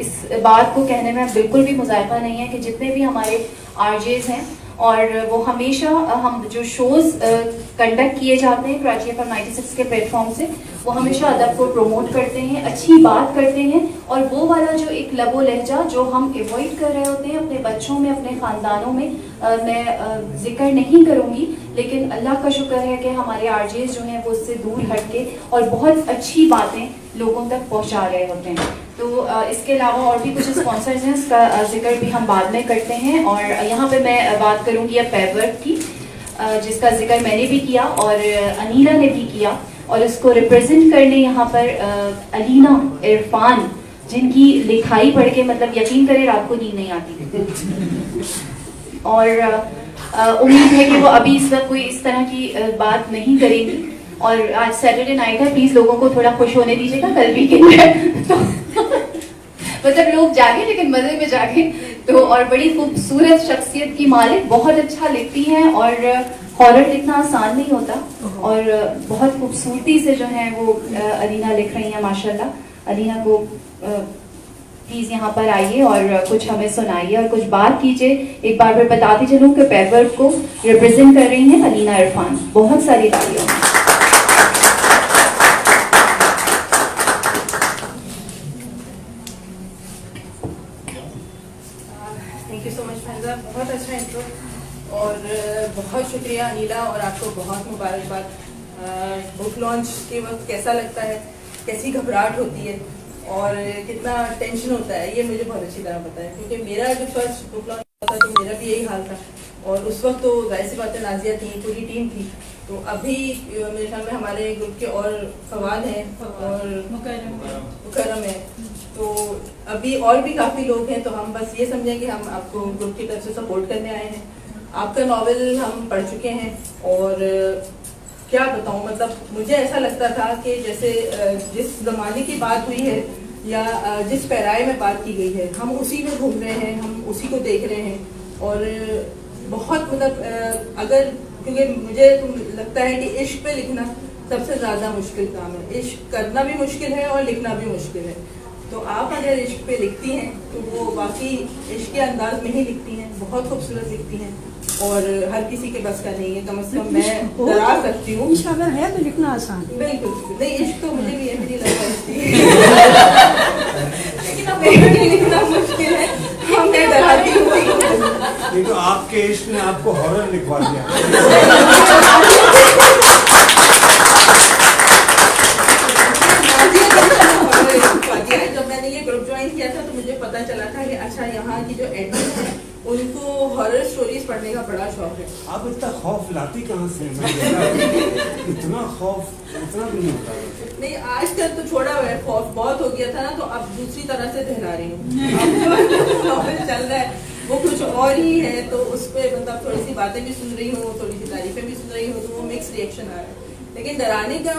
इस बात को कहने में बिल्कुल भी मुज़ायका नहीं है कि जितने भी हमारे RJs हैं, और वो हमेशा हम जो शोज़ कंडक्ट किए जाते हैं कराची FM 96 के प्लेटफॉर्म से, वो हमेशा अदब को प्रमोट करते हैं, अच्छी बात करते हैं। और वो वाला जो एक लबो लहजा जो हम एवॉइड कर रहे होते हैं अपने बच्चों में, अपने ख़ानदानों में, मैं जिक्र नहीं करूँगी, लेकिन अल्लाह का शुक्र है कि हमारे RJs जो हैं वो उससे दूर हट के और बहुत अच्छी बातें लोगों तक पहुँचा रहे होते हैं। तो इसके अलावा और भी कुछ स्पॉन्सर्स हैं, इसका जिक्र भी हम बाद में करते हैं। और यहाँ पे मैं बात करूँगी अब पेपवर्क की, जिसका जिक्र मैंने भी किया और अनीला ने भी किया, और इसको रिप्रेजेंट करने यहाँ पर अलीना इरफान, जिनकी लिखाई पढ़ के मतलब यकीन करें रात को नींद नहीं आती। और उम्मीद है कि वो अभी इस वक्त कोई इस तरह की बात नहीं करेगी। और आज सैटरडे नाइट है, प्लीज लोगों को थोड़ा खुश होने दीजिएगा, कल वीकेंड है तो मतलब लोग जागे लेकिन मजे में जागे। तो और बड़ी खूबसूरत शख्सियत की मालिक, बहुत अच्छा लिखती हैं, और हॉरर लिखना आसान नहीं होता, और बहुत खूबसूरती से जो है वो अलीना लिख रही हैं माशाल्लाह। अलीना को प्लीज यहाँ पर आइए और कुछ हमें सुनाइए और कुछ बात कीजिए। एक बार फिर बताती चलूँ कि पेपवर्क को रिप्रेजेंट कर रही हैं अलीना इरफान। बहुत सारी तालियां। थैंक यू सो मच फैंजा, बहुत अच्छा इंट्रो, और बहुत शुक्रिया अनीला, और आपको बहुत मुबारकबाद। बुक लॉन्च के वक्त कैसा लगता है कैसी घबराहट होती है और कितना टेंशन होता है, ये मुझे बहुत अच्छी तरह पता है, क्योंकि मेरा जो फर्स्ट बुक लॉन्च हुआ था तो मेरा भी यही हाल था। और उस वक्त तो जाहिर सी बात है नाजिया थी, पूरी टीम थी। तो अभी मेरे ख्याल में हमारे ग्रुप के और फवाद हैं और मुकर्रम है, तो अभी और भी काफ़ी लोग हैं। तो हम बस ये समझें कि हम आपको ग्रुप की तरफ से सपोर्ट करने आए हैं। आपका नावल हम पढ़ चुके हैं और क्या बताऊं, मतलब मुझे ऐसा लगता था कि जैसे जिस ज़माने की बात हुई है या जिस पैराए में बात की गई है, हम उसी में घूम रहे हैं, हम उसी को देख रहे हैं। और बहुत मतलब अगर, क्योंकि मुझे लगता है कि इश्क पे लिखना सबसे ज़्यादा मुश्किल काम है। इश्क करना भी मुश्किल है और लिखना भी मुश्किल है। तो आप अगर इश्क पे लिखती हैं तो वो बाकी इश्क के अंदाज में ही लिखती हैं, बहुत खूबसूरत लिखती हैं और हर किसी के बस का नहीं है। कम से कम मैं डरा सकती हूँ, इश्क अगर है तो लिखना आसान है। बिल्कुल नहीं, इश्क तो मुझे भी है, मेरी लगता लेकिन अब लिखना मुश्किल है, हम मैं डराती हूँ। ये तो आपके इश्क ने आपको हॉरर लिखवा दिया। जब मैंने ये ग्रुप ज्वाइन किया था तो मुझे पता चला था कि अच्छा यहाँ की जो एडमिन है उनको हॉरर स्टोरीज पढ़ने का बड़ा शौक है। आप इतना खौफ लाती कहाँ से? इतना खौफ इतना भी नहीं होता। नहीं, आजकल तो छोड़ा हुआ है, खौफ बहुत हो गया था ना, तो अब दूसरी तरह से दोहरा रही हूँ। नॉवेल चल रहा है वो कुछ और ही है, तो उस पर मतलब थोड़ी सी बातें भी सुन रही हूँ, थोड़ी सी तारीफें भी सुन रही हूँ, तो वो मिक्स रिएक्शन आ रहा है। लेकिन डराने का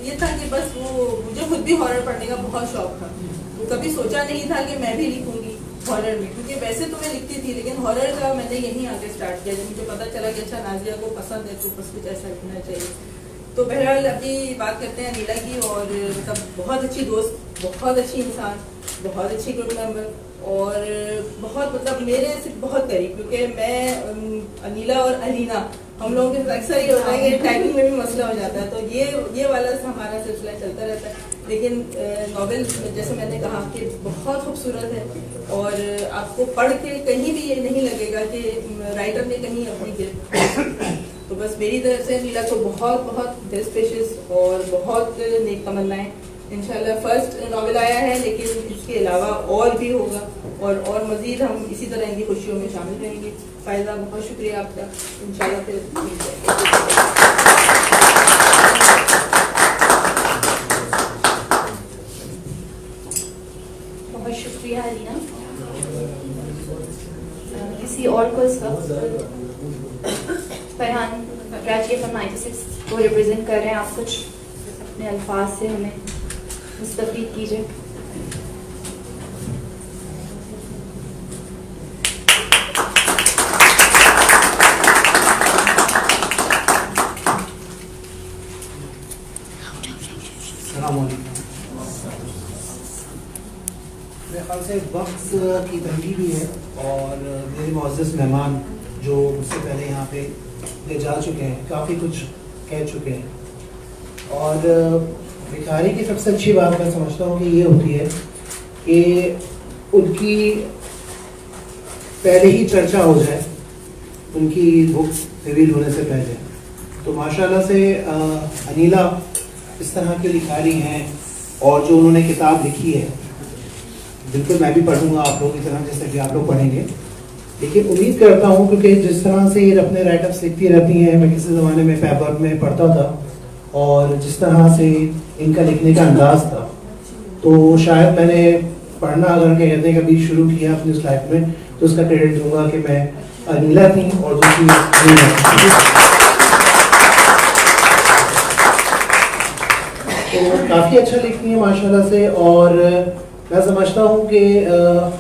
ये था कि बस वो, मुझे खुद भी हॉरर पढ़ने का बहुत शौक था। तो कभी सोचा नहीं था कि मैं भी लिखूंगी हॉरर में, क्योंकि वैसे तो मैं लिखती थी, लेकिन हॉरर का मैंने यहीं आगे स्टार्ट किया जब मुझे पता चला कि अच्छा नाजिया को पसंद है तो बस कुछ ऐसा लिखना चाहिए। तो बहरहाल अभी बात करते हैं अनीला की। और मतलब बहुत अच्छी दोस्त, बहुत अच्छी इंसान, बहुत अच्छी ग्रुप मेंबर और बहुत मतलब मेरे से बहुत करीब, क्योंकि मैं अनीला और अलीना हम लोगों के साथ अक्सर ये होता है कि टैगिंग में भी मसला हो जाता है, तो ये वाला हमारा सिलसिला चलता रहता है। लेकिन नॉवेल जैसे मैंने कहा कि बहुत खूबसूरत है और आपको पढ़ के कहीं भी ये नहीं लगेगा कि राइटर ने कहीं अपनी गिरफ्त। तो बस मेरी तरफ से नीला को बहुत बहुत बेस्ट विशेस और बहुत नेक तमन्नाएं। इंशाल्लाह फर्स्ट नॉवेल आया है, लेकिन इसके अलावा और भी होगा और मज़ीद हम इसी तरह की खुशियों में शामिल रहेंगे। फ़ायदा, बहुत शुक्रिया आपका। इंशाल्लाह फिर मिल जाएगा। बहुत शुक्रिया अलीना। किसी और को इस वक्त फरहान ग्रेजुएट फ्रॉम 96 को रिप्रेजेंट कर रहे हैं, आप कुछ अपने अल्फाज से हमें मुस्तफ़ीद कीजिए। मेरे ख्याल से वक्त की तंगी भी है और मेरे मुअज़्ज़ज़ मेहमान जो मुझसे पहले यहाँ पे ले जा चुके हैं, काफ़ी कुछ कह चुके हैं। और लिखारी की सबसे अच्छी बात मैं समझता हूँ कि ये होती है कि उनकी पहले ही चर्चा हो जाए, उनकी बुक रिवील होने से पहले। तो माशाल्लाह से अनीला इस तरह की लिखारी हैं और जो उन्होंने किताब लिखी है, बिल्कुल मैं भी पढ़ूंगा आप लोगों की तरह, जैसे कि आप लोग पढ़ेंगे। लेकिन उम्मीद करता हूँ, क्योंकि जिस तरह से ये अपने राइटअप्स लिखती रहती हैं, मैं किसी ज़माने में पेपर में पढ़ता था और जिस तरह से इनका लिखने का अंदाज था, तो शायद मैंने पढ़ना अगर कहने का भी शुरू किया अपनी उस लाइफ में, तो उसका क्रेडिट दूंगा कि मैं अनीला थी और दूसरी तो काफ़ी अच्छा लिखती हैं माशाल्लाह से। और मैं समझता हूँ कि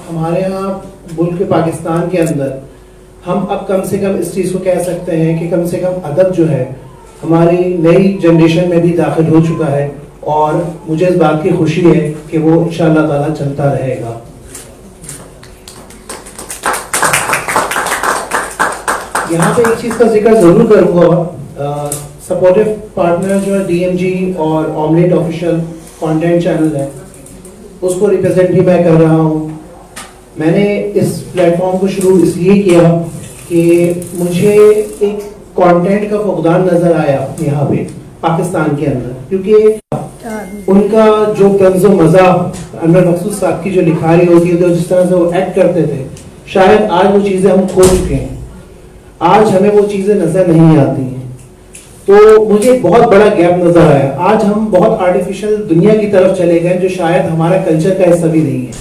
हमारे यहाँ मुल्क पाकिस्तान के अंदर हम अब कम से कम इस चीज़ को कह सकते हैं कि कम से कम अदब जो है हमारी नई जनरेशन में भी दाखिल हो चुका है और मुझे इस बात की खुशी है कि वो इंशाअल्लाह ताला चलता रहेगा। यहाँ पे एक चीज़ का जिक्र ज़रूर करूँगा, सपोर्टिव पार्टनर जो है DMG और ऑमलेट ऑफिशियल कंटेंट चैनल है, उसको रिप्रेजेंट भी मैं कर रहा हूँ। मैंने इस प्लेटफॉर्म को शुरू इसलिए किया कि मुझे एक कंटेंट का फुकदान नज़र आया यहाँ पे पाकिस्तान के अंदर, क्योंकि उनका जो तंज़ो मज़ा अनवर मकसूद साहब की जो लिखाई होती है, तो जिस तरह से वो एक्ट करते थे, शायद आज वो चीज़ें हम खो चुके हैं, आज हमें वो चीज़ें नज़र नहीं आती हैं। तो मुझे एक बहुत बड़ा गैप नज़र आया। आज हम बहुत आर्टिफिशियल दुनिया की तरफ चले गए जो शायद हमारा कल्चर का हिस्सा भी नहीं है।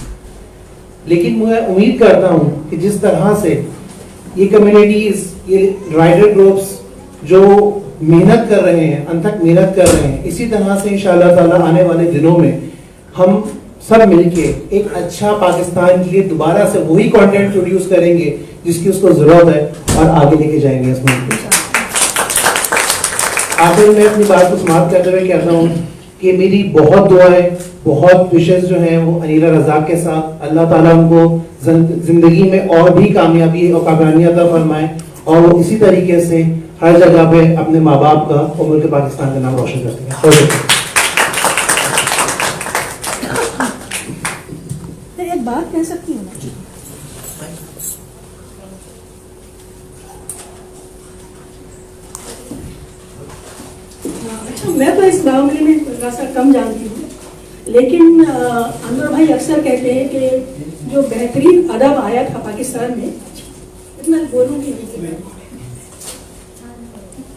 लेकिन मैं उम्मीद करता हूँ कि जिस तरह से ये कम्युनिटीज़, ये राइडर ग्रुप्स जो मेहनत कर रहे हैं, अनथक मेहनत कर रहे हैं, इसी तरह से इंशाअल्लाह ताला आने वाले दिनों में हम सब मिलके एक अच्छा पाकिस्तान के लिए दोबारा से वही कंटेंट प्रोड्यूस करेंगे जिसकी उसको जरूरत है और आगे लेके जाएंगे इस मुल्क के साथ। आखिर में अपनी बात को समाप्त करते हुए कहता हूँ कि मेरी बहुत दुआएं, बहुत विशेष जो हैं वो अनीला रज़ाक के साथ, अल्लाह ताला उनको जिंदगी में और भी कामयाबी और कामयाबियां अता फरमाए और वो इसी तरीके से हर जगह पे अपने माँ बाप का और मुल्क पाकिस्तान का नाम रोशन करते हैं। एक बात कह सकती हूँ ना? अच्छा, मैं तो इस मामले में थोड़ा सा कम जानती हूँ, लेकिन अनवर भाई अक्सर कहते हैं कि जो बेहतरीन अदब आया था पाकिस्तान में, इतना बोलूँगी नहीं,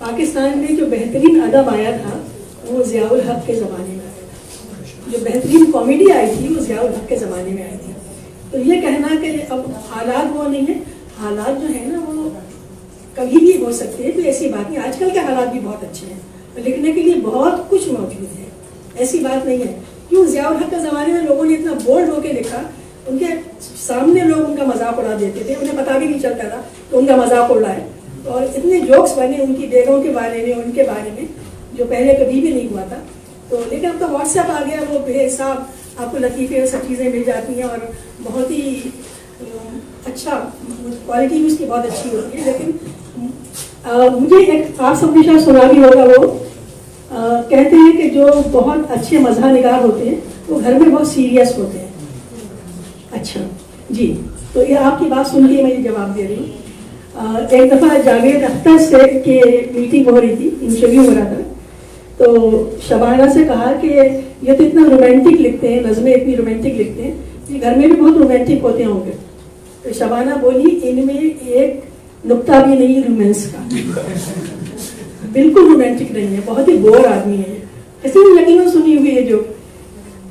पाकिस्तान में जो बेहतरीन अदब आया था वो ज़ियाउल हक के ज़माने में आया था। जो बेहतरीन कॉमेडी आई थी वो ज़ियाउल हक के ज़माने में आई थी। तो ये कहना कि अब हालात वो नहीं है, हालात जो है ना वो कभी भी हो सकते हैं, तो ऐसी बात नहीं। आजकल के हालात भी बहुत अच्छे हैं, लिखने के लिए बहुत कुछ मौजूद है, ऐसी बात नहीं है। क्यों ज़ियाउल हक के ज़माने में लोगों ने इतना बोल्ड होकर लिखा, उनके सामने लोग उनका मजाक उड़ा देते थे, उन्हें पता भी नहीं चलता था तो उनका मजाक उड़ा है, और इतने जोक्स बने उनकी बेगों के बारे में, उनके बारे में, जो पहले कभी भी नहीं हुआ था। तो लेकिन अब तो व्हाट्सएप आ गया, वो बेहिसाब आपको लतीफ़े और सब चीज़ें मिल जाती हैं और बहुत ही अच्छा क्वालिटी भी उसकी बहुत अच्छी होती है। लेकिन मुझे एक आप सबने शायद सुना भी होगा, वो कहते हैं कि जो बहुत अच्छे मज़ाह निगार होते हैं वो घर में बहुत सीरियस होते हैं। अच्छा जी, तो ये आपकी बात सुन के मैं ये जवाब दे रही हूँ। एक दफ़ा जावेद अख्तर से के मीटिंग हो रही थी, इंटरव्यू हो रहा था, तो शबाना से कहा कि ये तो इतना रोमांटिक लिखते हैं, नज़में इतनी रोमांटिक लिखते हैं, ये घर में भी बहुत रोमांटिक होते होंगे। तो शबाना बोली, इनमें एक नुक्ता भी नहीं रोमांस का, बिल्कुल रोमांटिक नहीं है, बहुत ही बोर आदमी है, किसी ने यकीन सुनी हुई है जो।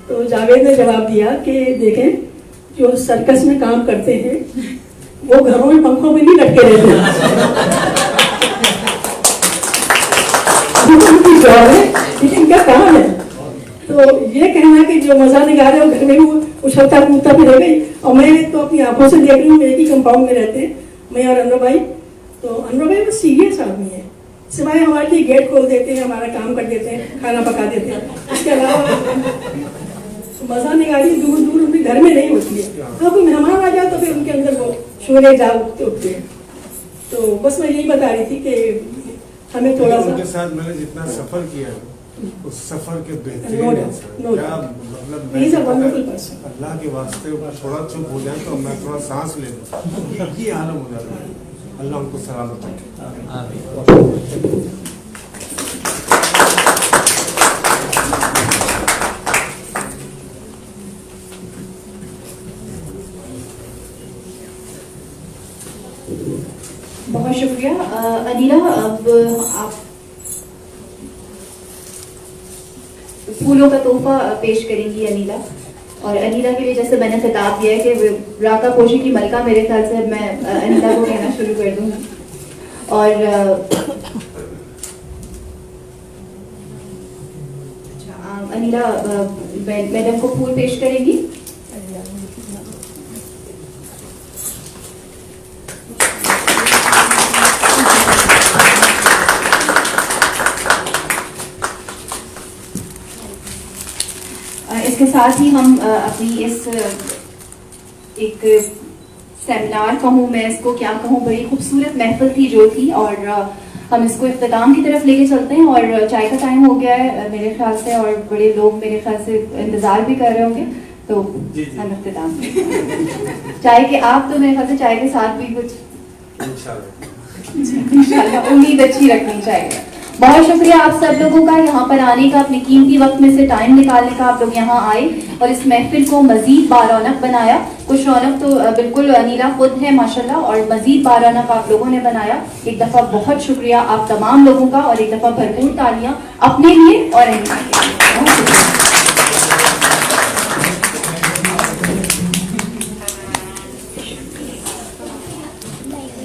तो जावेद ने जवाब दिया कि देखें, जो सर्कस में काम करते हैं वो घरों में पंखों में नहीं लटके रहते लेकिन क्या काम है। तो ये कहना कि जो मजा निकाल रहे हो घर में भी उछलता कूदता फिर गई, और मैं तो अपनी आंखों से देख रही हूँ, एक ही कंपाउंड में रहते हैं मैं और अनवर भाई। तो अनवर भाई वो सीरियस आदमी है, सिवाय हमारे लिए गेट खोल देते हैं, हमारा काम कर देते हैं, खाना पका देते हैं, इसके अलावा मजा निकाली दूर दूर उनके घर में नहीं होती है। तो कोई मेहमान आ जाए तो फिर उनके अंदर वो शोरे जाग उठते हैं। तो बस मैं यही बता रही थी कि हमें थोड़ा सा उनके साथ मैंने जितना सफर किया उस सफर के बेहतरीन क्या मतलब अल्लाह के वास्ते थोड़ा चुप हो जाए तो मैं थोड़ा सांस ले लूँ, ये आलम हो जाता है। अल्लाह उनको सलामत रखे। बहुत शुक्रिया। अनीला, अब आप फूलों का तोहफा पेश करेंगी अनीला, और अनीला के लिए जैसे मैंने खिताब दिया है कि राका पोशी की मलका, मेरे ख्याल से मैं अनीला को कहना शुरू कर दूंगी। और अनीला मैडम को फूल पेश करेंगी। इसके साथ ही हम अपनी इस एक सेमिनार कहूँ मैं इसको क्या कहूँ, बड़ी खूबसूरत महफिल थी जो थी, और हम इसको इख्तिताम की तरफ लेके चलते हैं। और चाय का टाइम हो गया है मेरे ख्याल से, और बड़े लोग मेरे ख्याल से इंतजार भी कर रहे होंगे, तो हम इख्तिताम चाय के, आप तो मेरे ख्याल से चाय के साथ भी कुछ इंशाल्लाह उम्मीद अच्छी रखनी चाहिए। बहुत शुक्रिया आप सब लोगों का यहाँ पर आने का, अपने कीमती वक्त में से टाइम निकालने का। आप लोग यहाँ आए और इस महफिल को मजीद बारौनक बनाया। कुछ रौनक तो बिल्कुल अनीला खुद है माशाल्लाह, और मजीद बारौनक आप लोगों ने बनाया। एक दफा बहुत शुक्रिया आप तमाम लोगों का, और एक दफा भरपूर तालियां अपने लिए और अनीला के लिए।